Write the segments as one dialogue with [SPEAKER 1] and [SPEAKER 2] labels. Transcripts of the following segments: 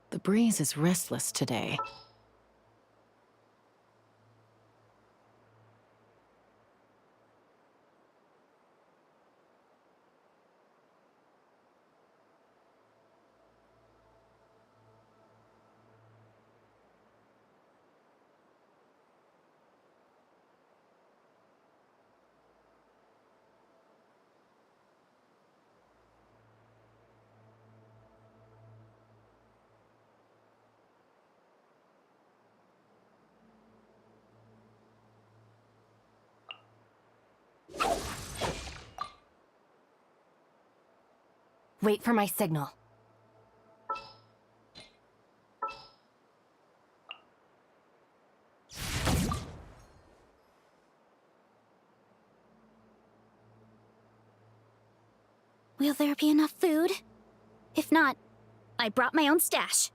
[SPEAKER 1] The breeze is restless today.
[SPEAKER 2] Wait for my signal. Will there be enough food? If not, I brought my own stash.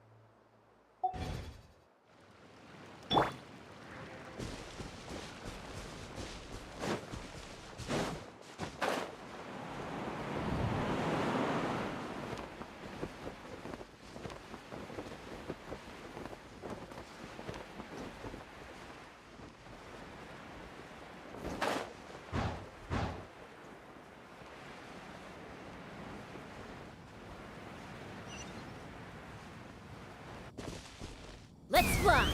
[SPEAKER 2] Let's fly!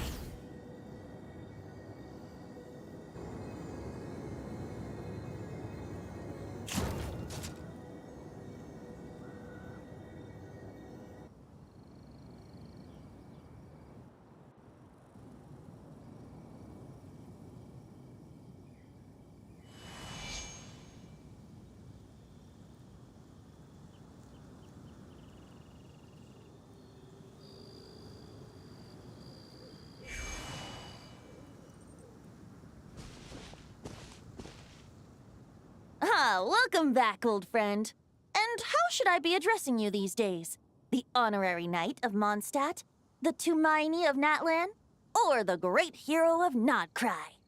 [SPEAKER 2] Ah, welcome back, old friend. And how should I be addressing you these days? The honorary knight of Mondstadt? The Tumaini of Natlan? Or the great hero of Nodcry?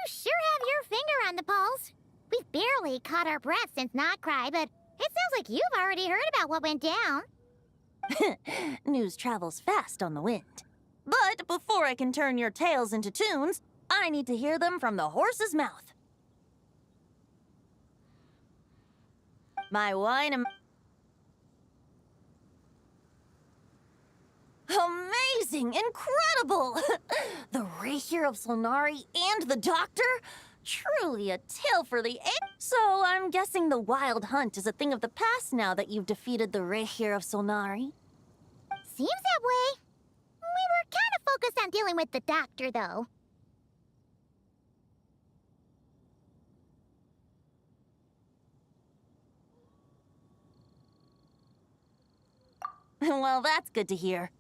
[SPEAKER 3] sure have your finger on the pulse. We've barely caught our breath since Not Cry, but it sounds like you've already heard about what went down.
[SPEAKER 2] News travels fast on the wind. But before I can turn your tales into tunes, I need to hear them from the horse's mouth. My wine and... Amazing! Incredible! The Rapier of Solnari and the Doctor? Truly a tale for the age. So I'm guessing the Wild Hunt is a thing of the past now that you've defeated the Rapier of Solnari.
[SPEAKER 3] Seems that way. We were kind of focused on dealing with the Doctor, though.
[SPEAKER 2] Well, that's good to hear.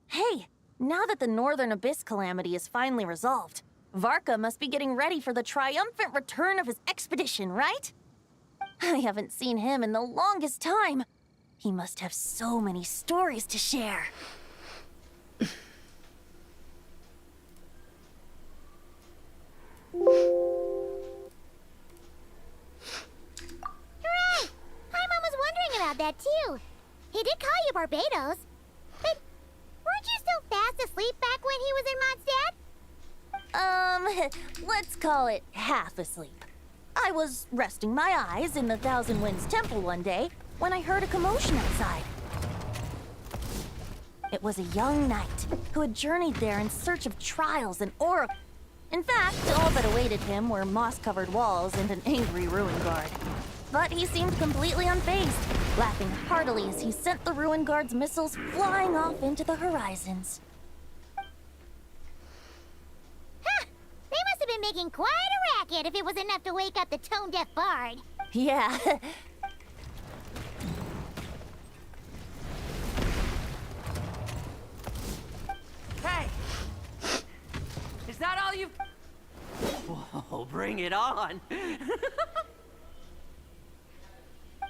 [SPEAKER 2] Hey, now that the Northern Abyss calamity is finally resolved, Varka must be getting ready for the triumphant return of his expedition, right? I haven't seen him in the longest time. He must have so many stories to share.
[SPEAKER 3] Hooray! Paimon was wondering about that, too. He did call you Barbados. But weren't you still fast asleep back when he was in Mondstadt?
[SPEAKER 2] Let's call it half asleep. I was resting my eyes in the Thousand Winds Temple one day when I heard a commotion outside. It was a young knight who had journeyed there in search of trials and oracles. In fact, all that awaited him were moss-covered walls and an angry ruin guard. But he seemed completely unfazed, laughing heartily as he sent the ruin guard's missiles flying off into the horizons.
[SPEAKER 3] Huh! They must have been making quite a racket if it was enough to wake up the tone-deaf bard.
[SPEAKER 2] Yeah.
[SPEAKER 4] Hey! Is that all you've... Whoa, bring it on!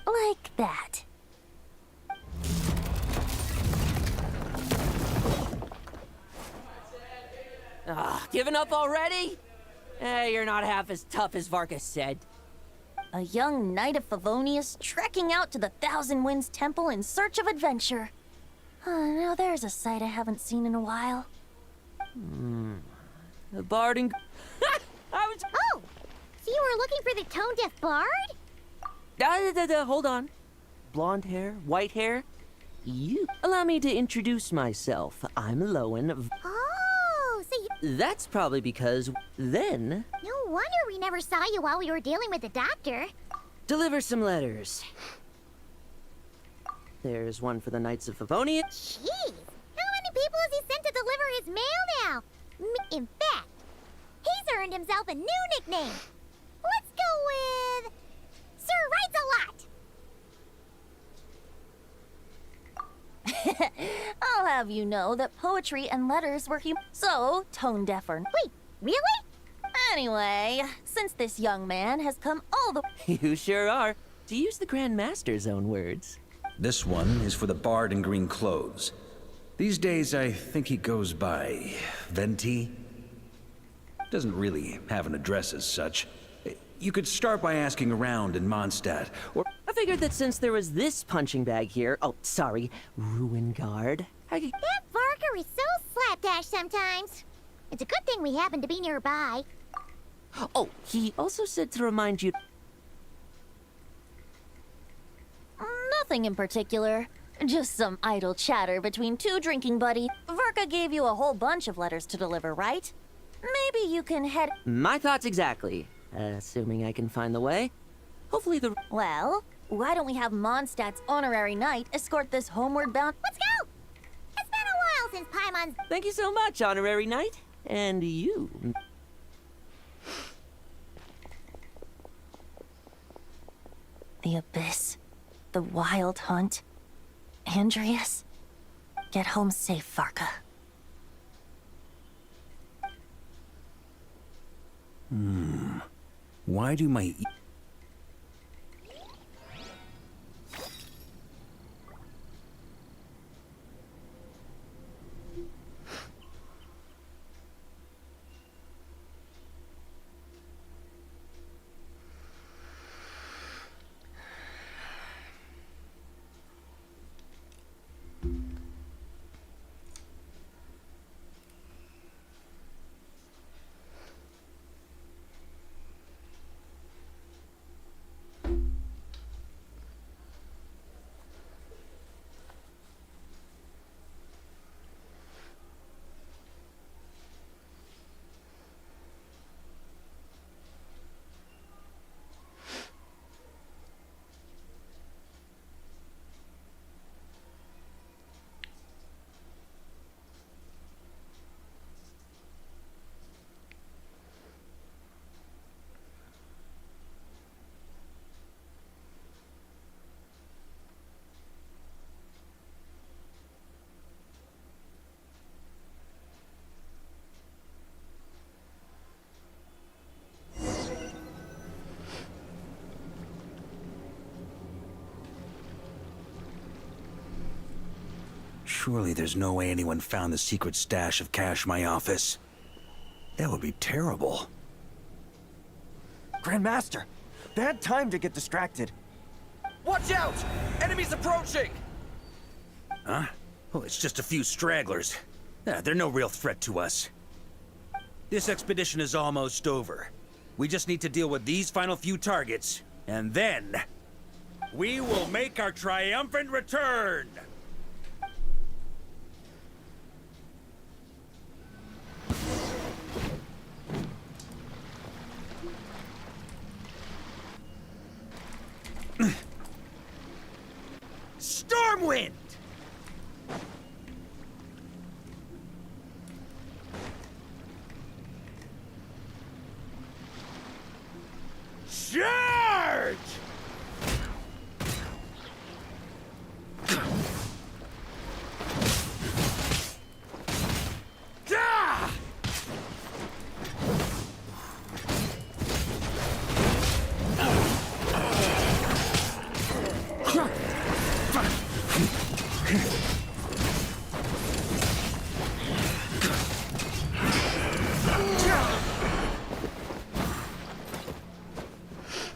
[SPEAKER 2] Like that.
[SPEAKER 4] Giving up already? You're not half as tough as Varka said.
[SPEAKER 2] A young knight of Favonius trekking out to the Thousand Winds Temple in search of adventure. Now there's a sight I haven't seen in a while.
[SPEAKER 4] The bard and... I was...
[SPEAKER 3] Oh! So you were looking for the tone-deaf bard?
[SPEAKER 4] Hold on. Blonde hair, white hair. You. Allow me to introduce myself. I'm Lowen.
[SPEAKER 3] Oh, so you...
[SPEAKER 4] That's probably because then...
[SPEAKER 3] No wonder we never saw you while we were dealing with the Doctor.
[SPEAKER 4] Deliver some letters. There's one for the Knights of Favonia.
[SPEAKER 3] Jeez! How many people has he sent to deliver his mail now? In fact, he's earned himself a new nickname. Let's go with... Sir Writes a Lot!
[SPEAKER 2] I'll have you know that poetry and letters were so tone-deaf or...
[SPEAKER 3] Wait, really?
[SPEAKER 2] Anyway, since this young man has come all the...
[SPEAKER 4] You sure are. To use the Grand Master's own words.
[SPEAKER 5] This one is for the bard in green clothes. These days, I think he goes by Venti. Doesn't really have an address as such. You could start by asking around in Mondstadt, or...
[SPEAKER 4] I figured that since there was this punching bag here... Oh, sorry. Ruin guard.
[SPEAKER 3] That Varka is so slapdash sometimes. It's a good thing we happen to be nearby.
[SPEAKER 4] Oh, he also said to remind you...
[SPEAKER 2] Nothing in particular. Just some idle chatter between two drinking buddies. Varka gave you a whole bunch of letters to deliver, right? Maybe you can head...
[SPEAKER 4] My thoughts exactly. Assuming I can find the way. Hopefully the...
[SPEAKER 2] Well, why don't we have Mondstadt's honorary knight escort this homeward bound...
[SPEAKER 3] Let's go! It's been a while since Paimon's...
[SPEAKER 4] Thank you so much, honorary knight. And you.
[SPEAKER 2] The Abyss. The Wild Hunt. Andreas. Get home safe, Varka.
[SPEAKER 5] Why do my... Surely there's no way anyone found the secret stash of cash in my office. That would be terrible.
[SPEAKER 6] Grandmaster, bad time to get distracted.
[SPEAKER 7] Watch out! Enemies approaching!
[SPEAKER 5] Huh? Oh, it's just a few stragglers. They're no real threat to us. This expedition is almost over. We just need to deal with these final few targets, and then we will make our triumphant return! Stormwind! Charge! Gah!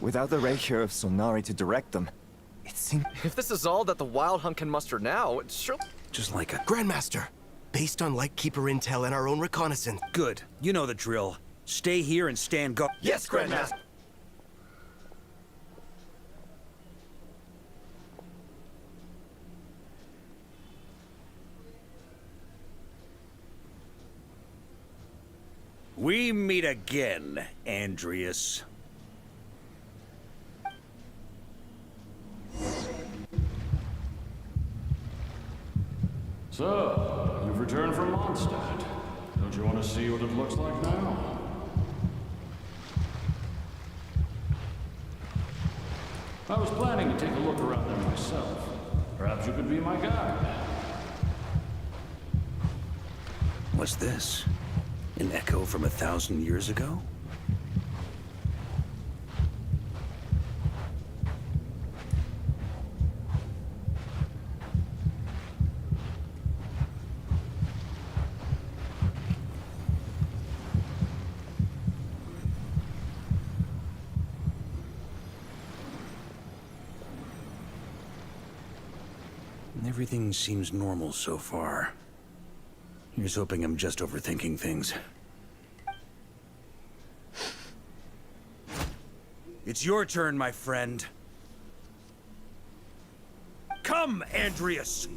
[SPEAKER 6] Without the rapier of Sonari to direct them, it seemed...
[SPEAKER 7] If this is all that the Wild Hunt can muster now, it's surely...
[SPEAKER 5] Just like a...
[SPEAKER 8] Grandmaster, based on Lightkeeper intel and our own reconnaissance.
[SPEAKER 5] Good. You know the drill. Stay here and stand guard.
[SPEAKER 7] Yes, Grandmaster!
[SPEAKER 5] We meet again, Andreas.
[SPEAKER 9] So, you've returned from Mondstadt. Don't you want to see what it looks like now? I was planning to take a look around there myself. Perhaps you could be my guide.
[SPEAKER 5] What's this? An echo from 1,000 years ago? Everything seems normal so far. Here's hoping I'm just overthinking things. It's your turn, my friend. Come, Andreas!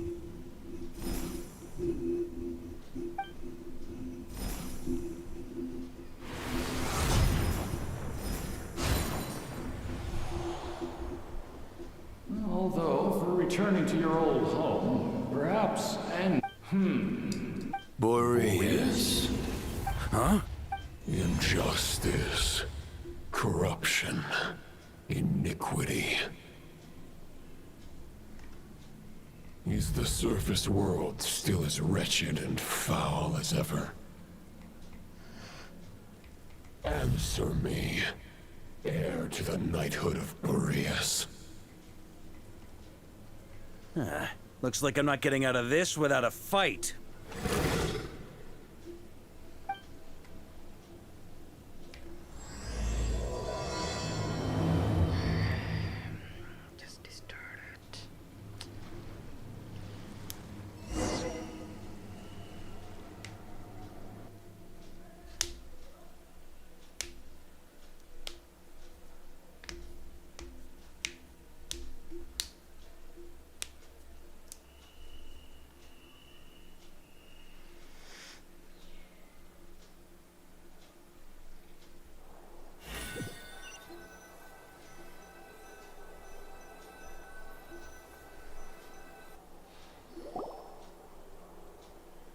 [SPEAKER 9] Although, for returning to your old home, perhaps, and...
[SPEAKER 8] Boreas.
[SPEAKER 5] Huh?
[SPEAKER 8] Injustice. Corruption. Iniquity. Is the surface world still as wretched and foul as ever? Answer me, heir to the knighthood of Boreas.
[SPEAKER 5] Looks like I'm not getting out of this without a fight.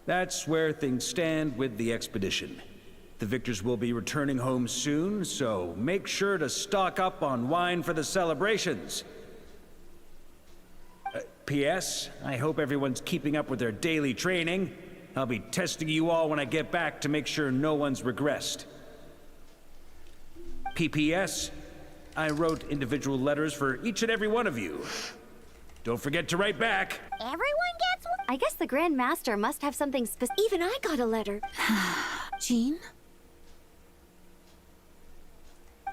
[SPEAKER 5] That's where things stand with the expedition. The victors will be returning home soon, so make sure to stock up on wine for the celebrations. P.S. I hope everyone's keeping up with their daily training. I'll be testing you all when I get back to make sure no one's regressed. P.P.S. I wrote individual letters for each and every one of you. Don't forget to write back.
[SPEAKER 3] Everyone gets one?
[SPEAKER 10] I guess the Grand Master must have something specific. Even I got a letter.
[SPEAKER 1] Jean?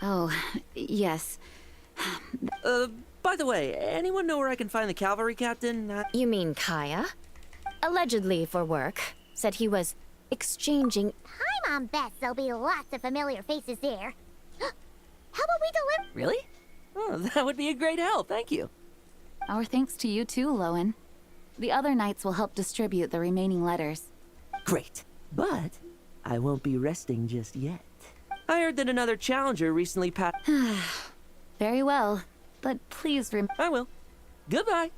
[SPEAKER 10] Oh, yes.
[SPEAKER 4] By the way, anyone know where I can find the cavalry captain?
[SPEAKER 10] You mean Kaya? Allegedly for work. Said he was exchanging.
[SPEAKER 3] Hi, Mom Beth. There'll be lots of familiar faces there. How about we deliver?
[SPEAKER 4] Really? Oh, that would be a great help, thank you.
[SPEAKER 1] Our thanks to you too, Lowen. The other knights will help distribute the remaining letters.
[SPEAKER 4] Great, but I won't be resting just yet. I heard that another challenger recently passed.
[SPEAKER 1] Very well, but please
[SPEAKER 4] I will. Goodbye.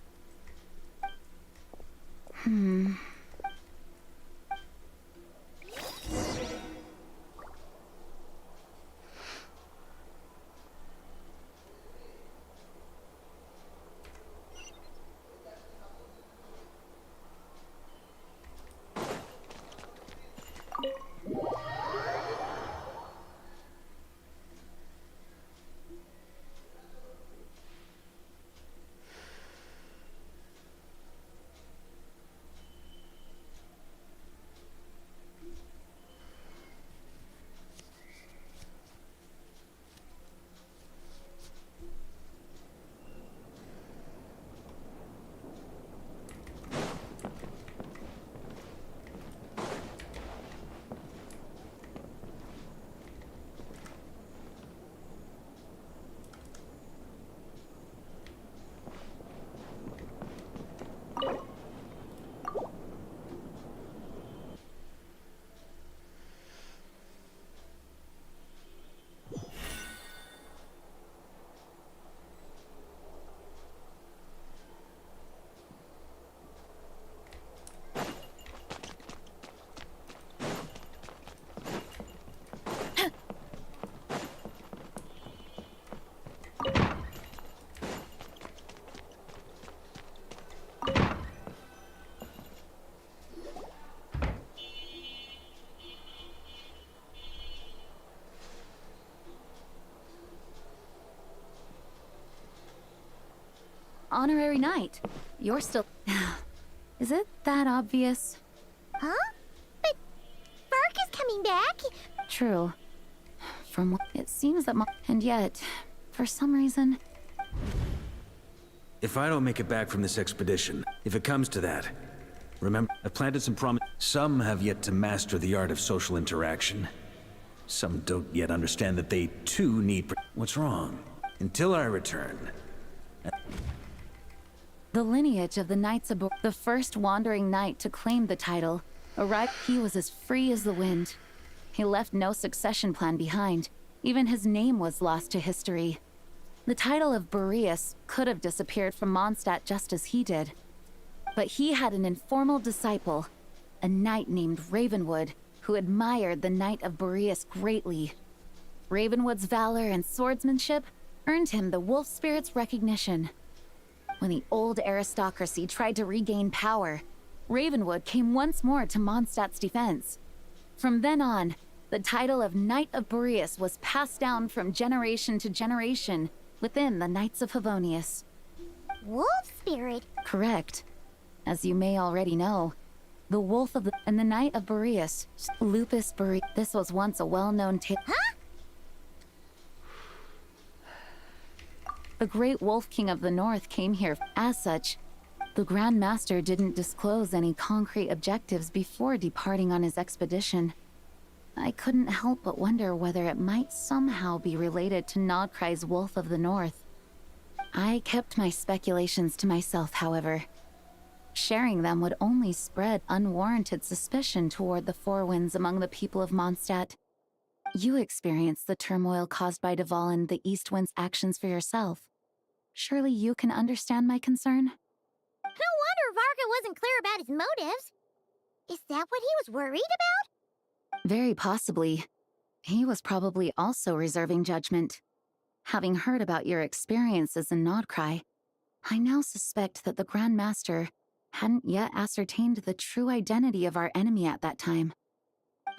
[SPEAKER 1] Honorary knight. You're still... Is it that obvious?
[SPEAKER 3] Huh? But Vark is coming back.
[SPEAKER 1] True. From what it seems that and yet, for some reason...
[SPEAKER 5] If I don't make it back from this expedition, if it comes to that, remember, I planted some Some have yet to master the art of social interaction. Some don't yet understand that they too need... What's wrong? Until I return...
[SPEAKER 1] The lineage of the Knights of the first wandering knight to claim the title, arrived. He was as free as the wind. He left no succession plan behind. Even his name was lost to history. The title of Boreas could have disappeared from Mondstadt just as he did. But he had an informal disciple, a knight named Ravenwood, who admired the Knight of Boreas greatly. Ravenwood's valor and swordsmanship earned him the Wolf Spirit's recognition. When the old aristocracy tried to regain power, Ravenwood came once more to Mondstadt's defense. From then on, the title of Knight of Boreas was passed down from generation to generation within the Knights of Favonius.
[SPEAKER 3] Wolf spirit?
[SPEAKER 1] Correct. As you may already know, the Wolf of the... and the Knight of Boreas, Lupus Boreas. This was once a well-known tale.
[SPEAKER 3] Huh?
[SPEAKER 1] The great Wolf King of the North came here. As such, the Grand Master didn't disclose any concrete objectives before departing on his expedition. I couldn't help but wonder whether it might somehow be related to Nodkrai's Wolf of the North. I kept my speculations to myself, however. Sharing them would only spread unwarranted suspicion toward the Four Winds among the people of Mondstadt. You experienced the turmoil caused by Dvalin the East Wind's actions for yourself. Surely you can understand my concern?
[SPEAKER 3] No wonder Varga wasn't clear about his motives. Is that what he was worried about?
[SPEAKER 1] Very possibly. He was probably also reserving judgment. Having heard about your experiences in Nodkrai, I now suspect that the Grand Master hadn't yet ascertained the true identity of our enemy at that time.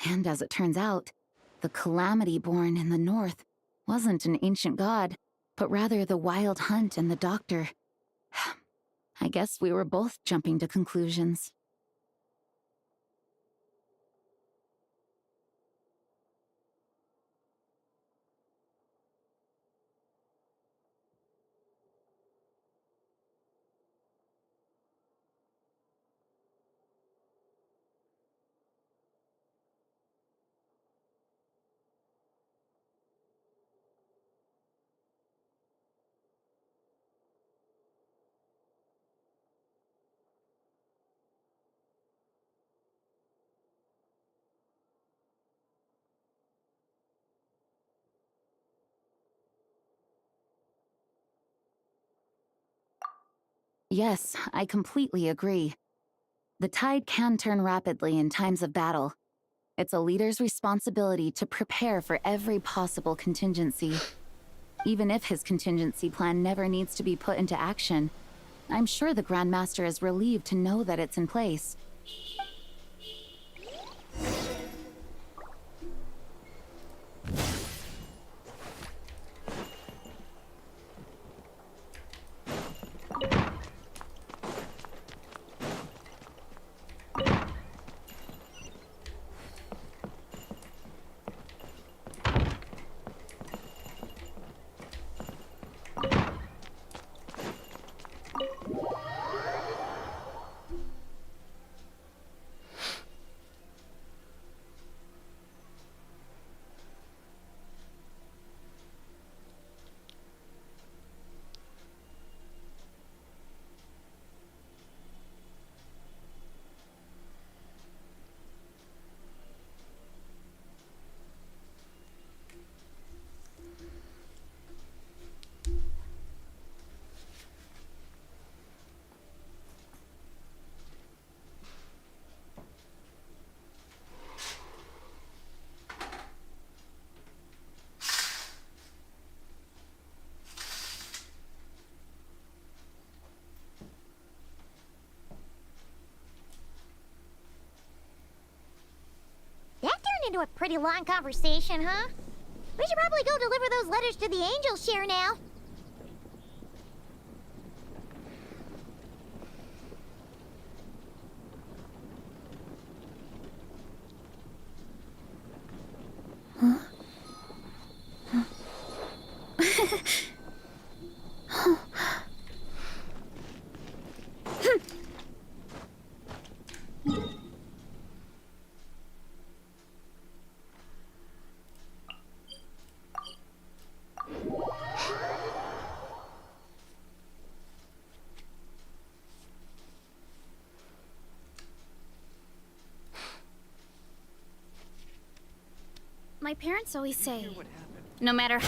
[SPEAKER 1] And as it turns out, the Calamity born in the north wasn't an ancient god, but rather the Wild Hunt and the Doctor. I guess we were both jumping to conclusions. Yes, I completely agree. The tide can turn rapidly in times of battle. It's a leader's responsibility to prepare for every possible contingency. Even if his contingency plan never needs to be put into action, I'm sure the Grandmaster is relieved to know that it's in place.
[SPEAKER 3] That turned into a pretty long conversation, huh? We should probably go deliver those letters to the angel share now.
[SPEAKER 11] My parents always say, no matter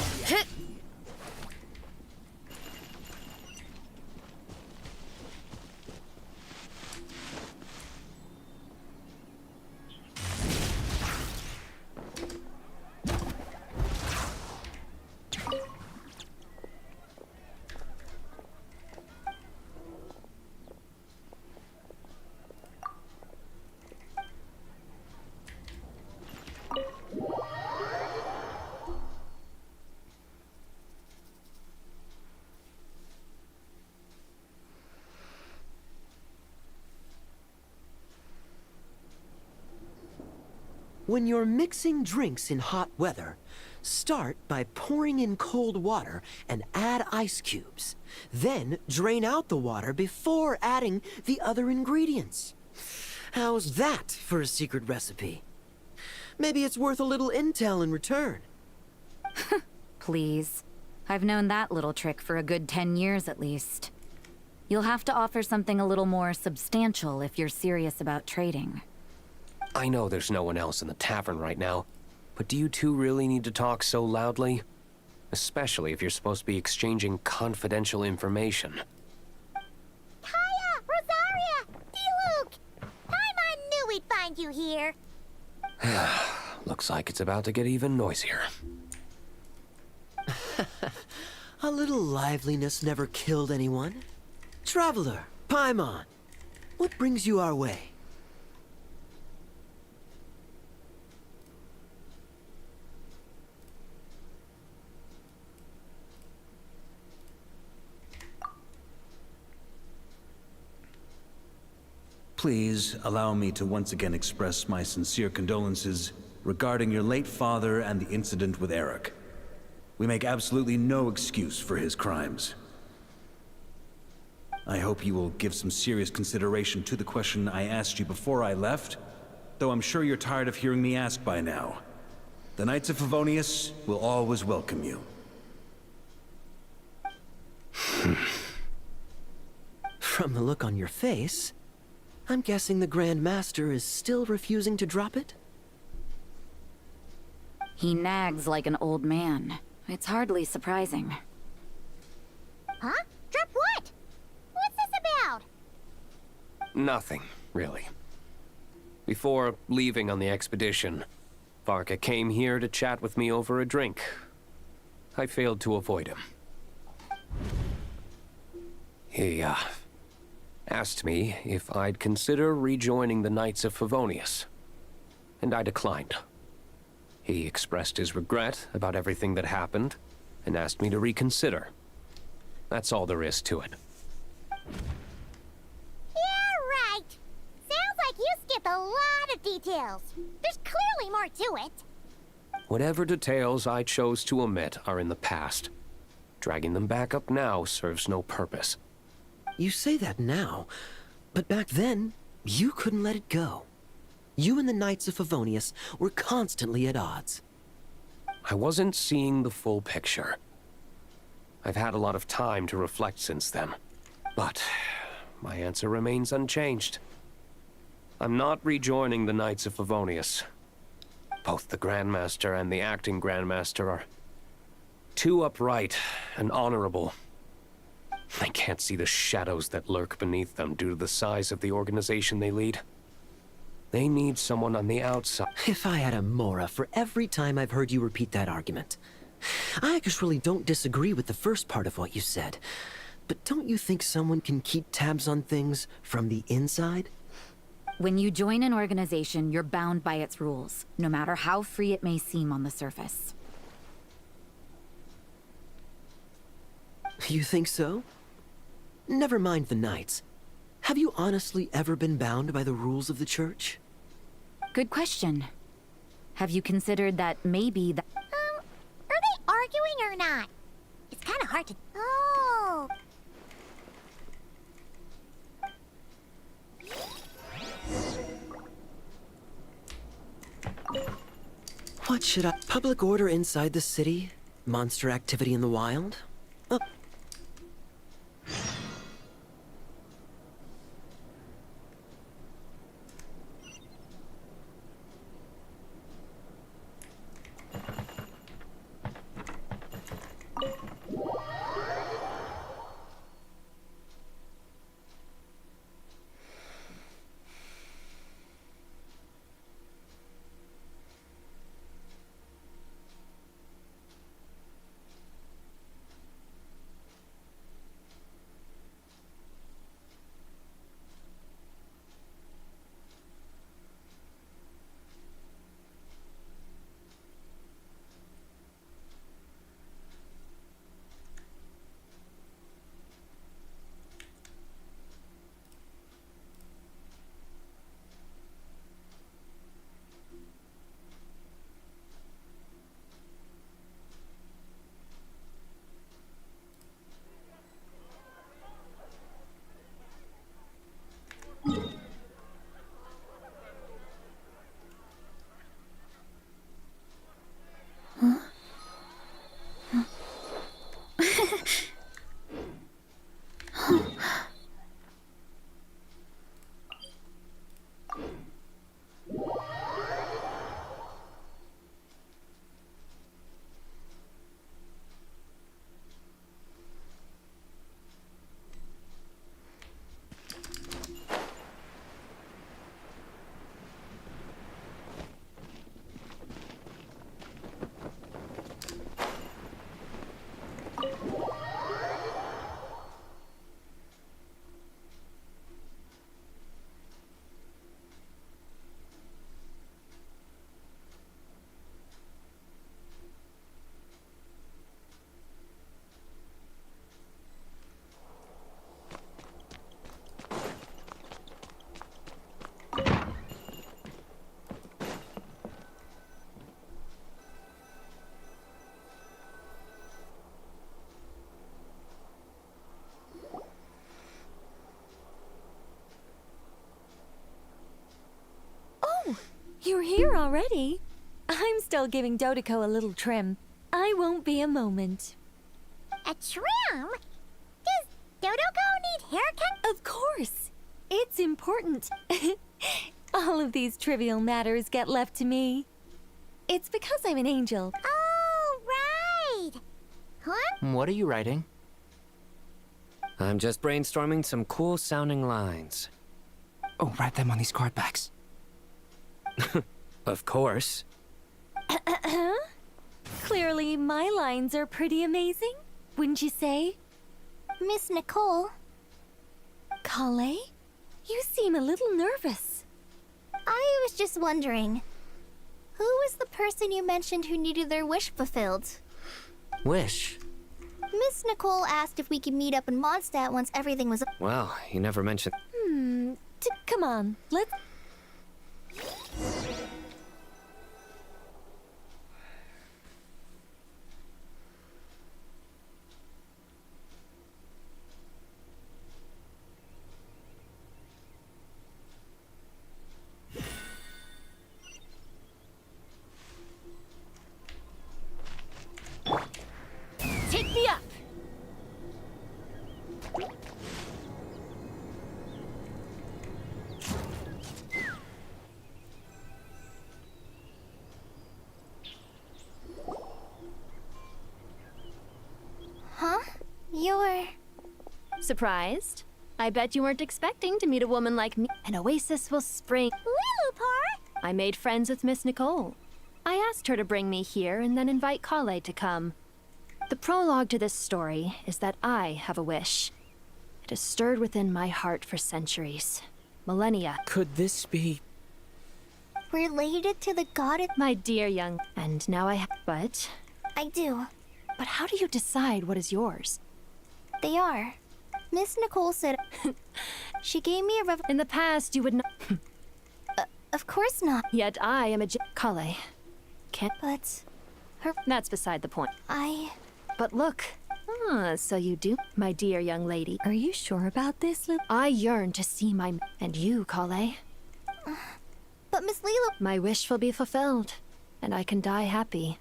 [SPEAKER 4] When you're mixing drinks in hot weather, start by pouring in cold water and add ice cubes. Then drain out the water before adding the other ingredients. How's that for a secret recipe? Maybe it's worth a little intel in return.
[SPEAKER 12] Please. I've known that little trick for a good 10 years at least. You'll have to offer something a little more substantial if you're serious about trading.
[SPEAKER 13] I know there's no one else in the tavern right now, but do you two really need to talk so loudly? Especially if you're supposed to be exchanging confidential information.
[SPEAKER 3] Kaya! Rosaria! D-Luke! I knew we'd find you here.
[SPEAKER 13] Looks like it's about to get even noisier.
[SPEAKER 4] A little liveliness never killed anyone. Traveler, Paimon, what brings you our way?
[SPEAKER 5] Please allow me to once again express my sincere condolences regarding your late father and the incident with Eric. We make absolutely no excuse for his crimes. I hope you will give some serious consideration to the question I asked you before I left, though I'm sure you're tired of hearing me ask by now. The Knights of Favonius will always welcome you.
[SPEAKER 4] From the look on your face, I'm guessing the Grand Master is still refusing to drop it?
[SPEAKER 12] He nags like an old man. It's hardly surprising.
[SPEAKER 3] Huh? Drop what? What's this
[SPEAKER 13] Nothing, really. Before leaving on the expedition, Varka came here to chat with me over a drink. I failed to avoid him. He, asked me if I'd consider rejoining the Knights of Favonius, and I declined. He expressed his regret about everything that happened, and asked me to reconsider. That's all there is to it.
[SPEAKER 3] Yeah, right. Sounds like you skipped a lot of details. There's clearly more to it.
[SPEAKER 13] Whatever details I chose to omit are in the past. Dragging them back up now serves no purpose.
[SPEAKER 4] You say that now, but back then, you couldn't let it go. You and the Knights of Favonius were constantly at odds.
[SPEAKER 13] I wasn't seeing the full picture. I've had a lot of time to reflect since then, but my answer remains unchanged. I'm not rejoining the Knights of Favonius. Both the Grandmaster and the acting Grandmaster are too upright and honorable. I can't see the shadows that lurk beneath them due to the size of the organization they lead. They need someone on the outside.
[SPEAKER 4] If I had a Mora for every time I've heard you repeat that argument. I actually don't disagree with the first part of what you said. But don't you think someone can keep tabs on things from the inside?
[SPEAKER 12] When you join an organization, you're bound by its rules, no matter how free it may seem on the surface.
[SPEAKER 4] You think so? Never mind the Knights. Have you honestly ever been bound by the rules of the Church?
[SPEAKER 12] Good question. Have you considered that maybe that...
[SPEAKER 3] Are they arguing or not? It's kind of hard to... Oh.
[SPEAKER 4] What should I... Public order inside the city? Monster activity in the wild? Oh.
[SPEAKER 2] You're here already? I'm still giving Dodiko a little trim. I won't be a moment.
[SPEAKER 3] A trim? Does Dodoko need haircut?
[SPEAKER 2] Of course. It's important. All of these trivial matters get left to me. It's because I'm an angel.
[SPEAKER 3] Oh, right. Huh?
[SPEAKER 14] What are you writing? I'm just brainstorming some cool-sounding lines. Oh, write them on these card backs.
[SPEAKER 13] Of course.
[SPEAKER 2] Clearly, my lines are pretty amazing, wouldn't you say?
[SPEAKER 3] Miss Nicole,
[SPEAKER 2] Kale? You seem a little nervous.
[SPEAKER 3] I was just wondering, who was the person you mentioned who needed their wish fulfilled?
[SPEAKER 15] Wish?
[SPEAKER 3] Miss Nicole asked if we could meet up in Mondstadt once everything was...
[SPEAKER 15] Well, you never mentioned...
[SPEAKER 2] Come on, let's... Take me up!
[SPEAKER 3] Huh? You're...
[SPEAKER 10] Surprised? I bet you weren't expecting to meet a woman like me. An oasis will spring.
[SPEAKER 3] Lilupar?
[SPEAKER 10] I made friends with Miss Nicole. I asked her to bring me here and then invite Kale to come. The prologue to this story is that I have a wish. It has stirred within my heart for centuries. Millennia.
[SPEAKER 14] Could this be...
[SPEAKER 3] Related to the goddess?
[SPEAKER 10] My dear young... And now I have... But...
[SPEAKER 3] I do.
[SPEAKER 10] But how do you decide what is yours?
[SPEAKER 3] They are. Miss Nicole said... she gave me a
[SPEAKER 10] In the past, you would not...
[SPEAKER 3] Of course not.
[SPEAKER 10] Yet I am a... Kale. Can't...
[SPEAKER 3] But...
[SPEAKER 10] That's beside the point.
[SPEAKER 3] But
[SPEAKER 10] look. So you do, my dear young lady.
[SPEAKER 2] Are you sure about this, Lil?
[SPEAKER 10] I yearn to see my... And you, Kale.
[SPEAKER 3] But Miss Lilo...
[SPEAKER 10] My wish will be fulfilled, and I can die happy.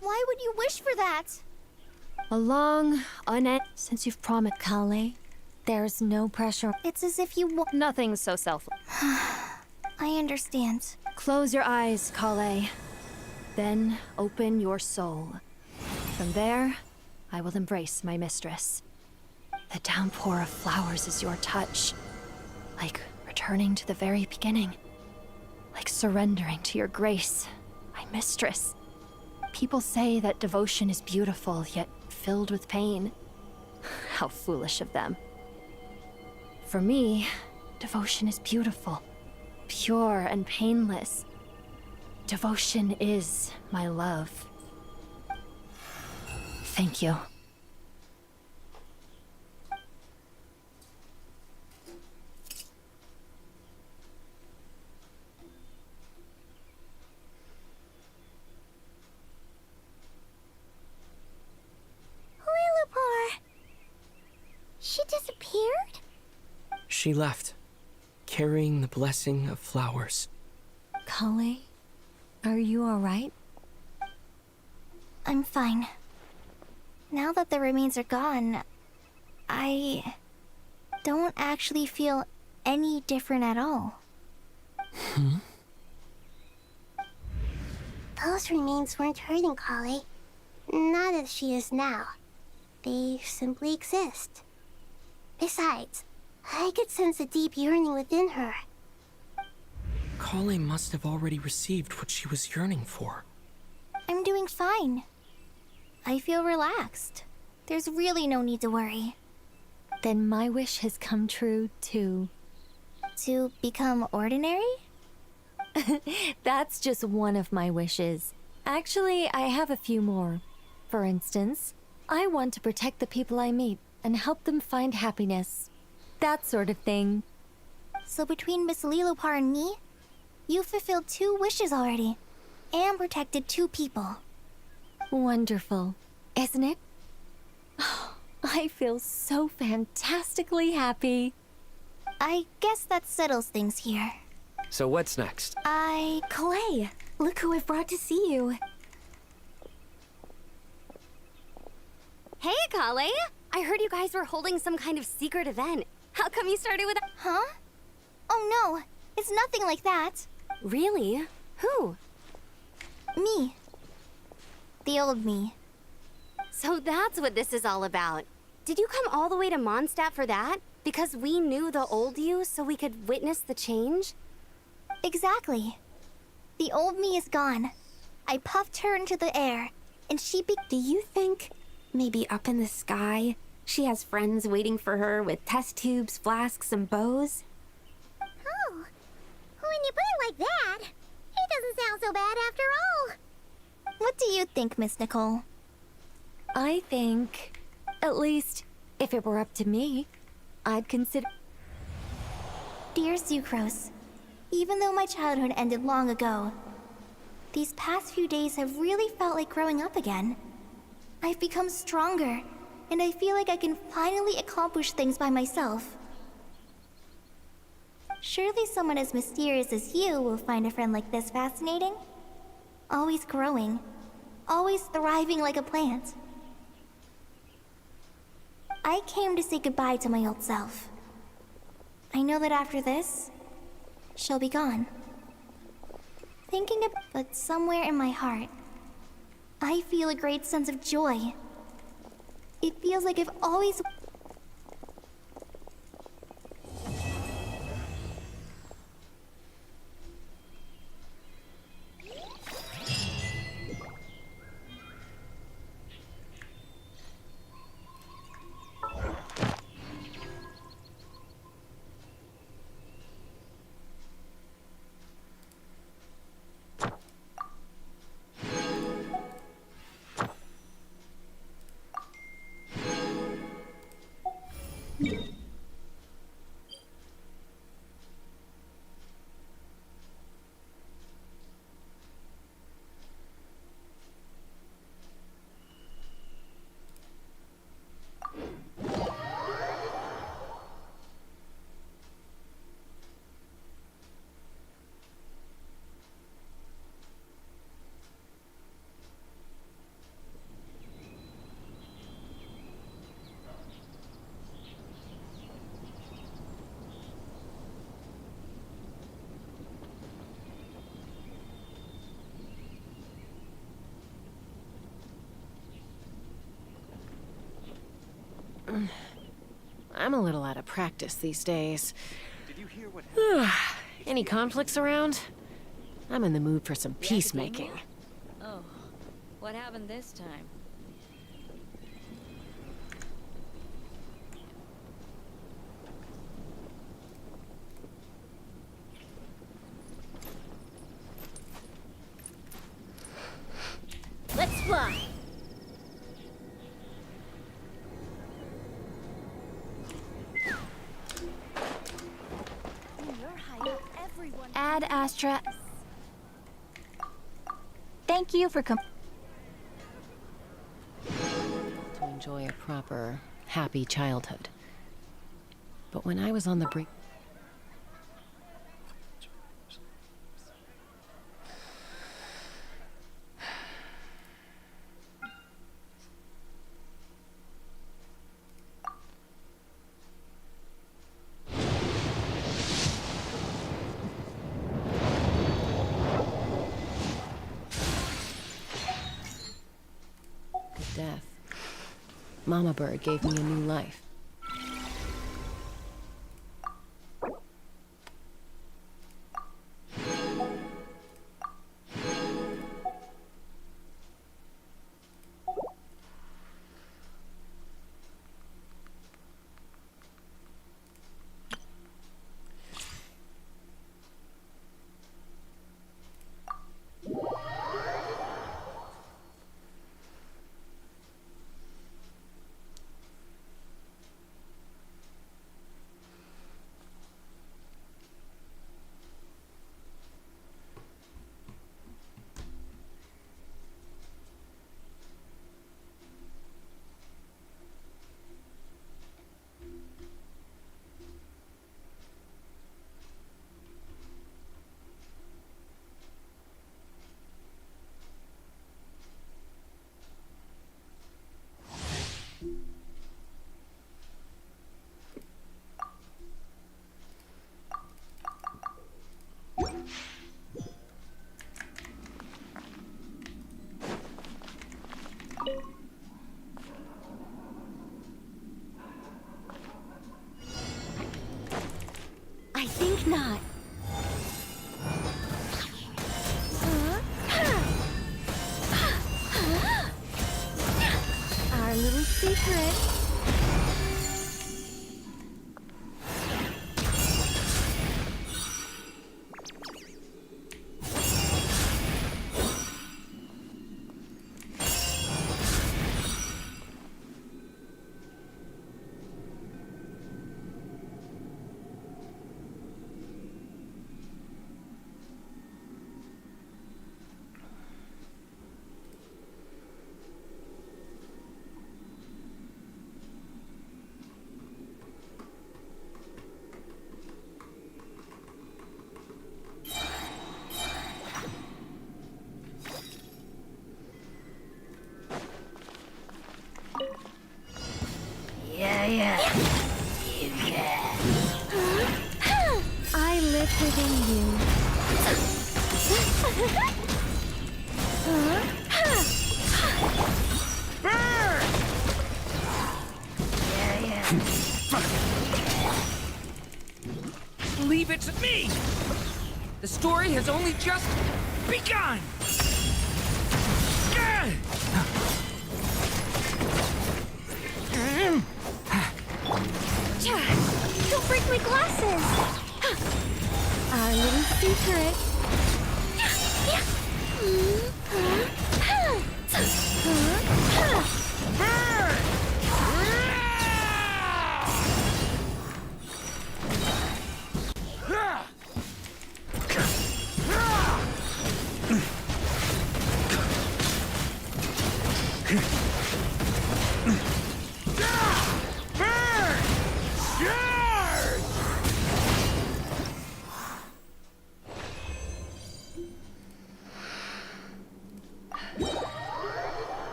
[SPEAKER 3] Why would you wish for that?
[SPEAKER 10] A long, since you've promised...
[SPEAKER 2] Kale, there's no pressure.
[SPEAKER 3] It's as if you want...
[SPEAKER 10] Nothing so selfless.
[SPEAKER 3] I understand.
[SPEAKER 10] Close your eyes, Kale. Then open your soul. From there, I will embrace my mistress. The downpour of flowers is your touch. Like returning to the very beginning. Like surrendering to your grace, my mistress. People say that devotion is beautiful, yet filled with pain. How foolish of them. For me, devotion is beautiful, pure and painless. Devotion is my love. Thank you.
[SPEAKER 3] Lilupar! She disappeared?
[SPEAKER 14] She left, carrying the blessing of flowers.
[SPEAKER 2] Kale, are you alright?
[SPEAKER 3] I'm fine. Now that the remains are gone, I don't actually feel any different at all. Those remains weren't hurting Kale. Not as she is now. They simply exist. Besides, I could sense a deep yearning within her.
[SPEAKER 14] Kale must have already received what she was yearning for.
[SPEAKER 3] I'm doing fine. I feel relaxed. There's really no need to worry.
[SPEAKER 2] Then my wish has come true, too.
[SPEAKER 3] To become ordinary?
[SPEAKER 2] That's just one of my wishes. Actually, I have a few more. For instance, I want to protect the people I meet and help them find happiness. That sort of thing.
[SPEAKER 3] So between Miss Lilupar and me, you fulfilled 2 wishes already. And protected 2 people.
[SPEAKER 2] Wonderful, isn't it? I feel so fantastically happy.
[SPEAKER 3] I guess that settles things here.
[SPEAKER 15] So what's next?
[SPEAKER 2] Kalei, look who I've brought to see you.
[SPEAKER 16] Hey, Kale! I heard you guys were holding some kind of secret event. How come you started with a-
[SPEAKER 3] Huh? Oh no, it's nothing like that.
[SPEAKER 16] Really? Who?
[SPEAKER 3] Me. The old me.
[SPEAKER 16] So that's what this is all about. Did you come all the way to Mondstadt for that? Because we knew the old you so we could witness the change?
[SPEAKER 3] Exactly. The old me is gone. I puffed her into the air, and
[SPEAKER 11] Do you think, maybe up in the sky, she has friends waiting for her with test tubes, flasks, and bows?
[SPEAKER 3] Oh, when you put it like that, it doesn't sound so bad after all. What do you think, Miss Nicole?
[SPEAKER 11] I think, at least, if it were up to me, I'd consider...
[SPEAKER 3] Dear Sucrose, even though my childhood ended long ago, these past few days have really felt like growing up again. I've become stronger, and I feel like I can finally accomplish things by myself. Surely someone as mysterious as you will find a friend like this fascinating? Always growing, always thriving like a plant. I came to say goodbye to my old self. I know that after this, she'll be gone. But somewhere in my heart, I feel a great sense of joy. It feels like I've always...
[SPEAKER 17] I'm a little out of practice these days. Did you hear what happened? Any conflicts around? I'm in the mood for some peacemaking.
[SPEAKER 12] Oh, what happened this time?
[SPEAKER 2] Let's fly!
[SPEAKER 11] Ad Astra...
[SPEAKER 2] Thank you for
[SPEAKER 17] To enjoy a proper, happy childhood. But when I was on the brink... death, Mama Bird gave me a new life.
[SPEAKER 11] secret.
[SPEAKER 2] Yeah. You can.
[SPEAKER 11] I live within you.
[SPEAKER 2] Burn! Yeah.
[SPEAKER 18] Leave it to me! The story has only just begun!
[SPEAKER 11] Don't break my glasses! Our little secret.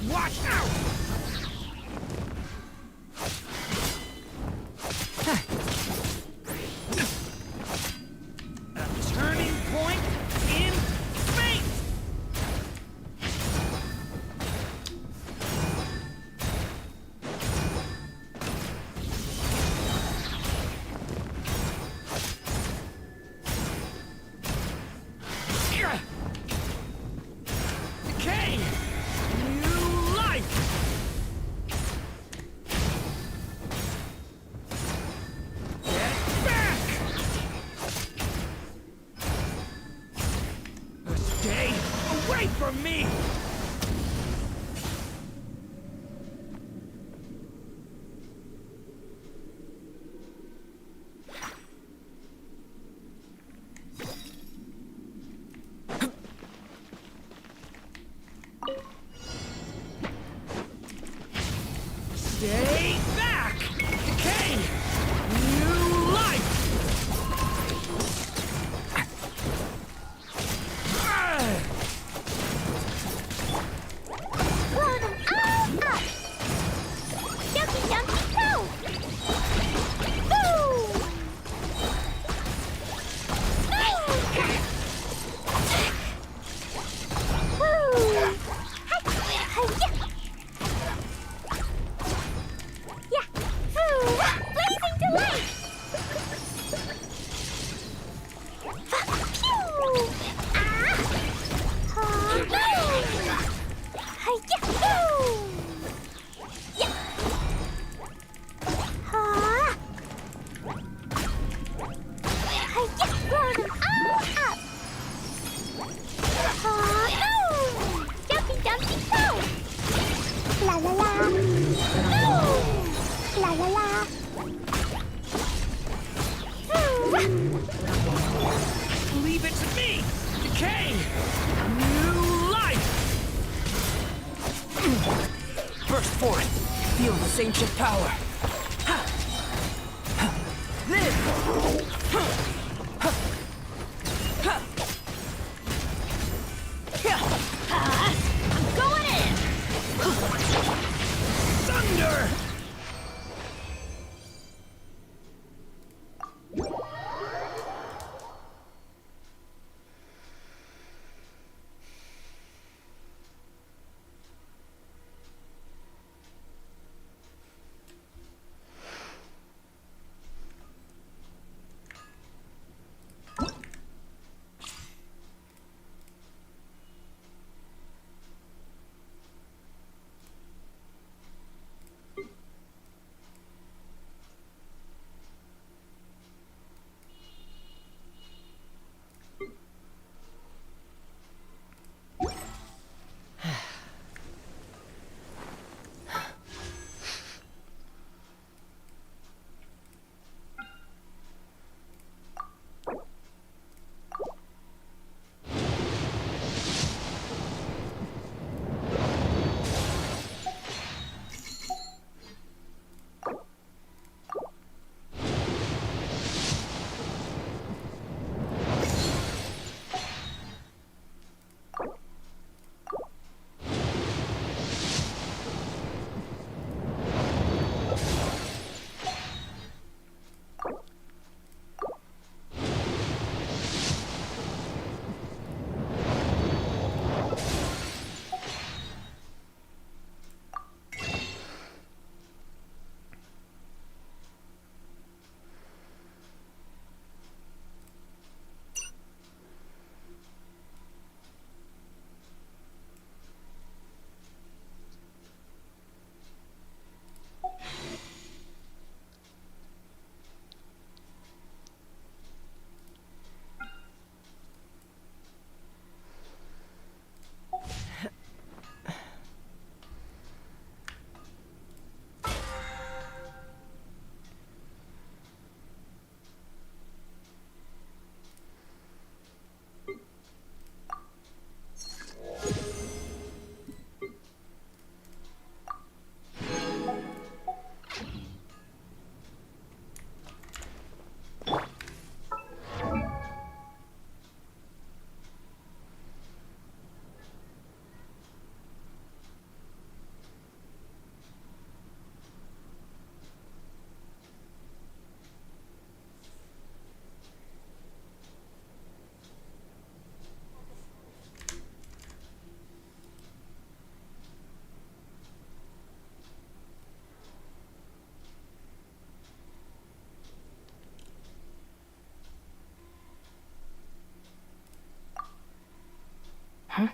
[SPEAKER 18] Watch out! A turning point in fate! Decay! New life! Get back! Stay away from me! Stay back! Decay! New life! forth. Feel this ancient power.
[SPEAKER 2] I'm going in!
[SPEAKER 18] Thunder!
[SPEAKER 17] Huh?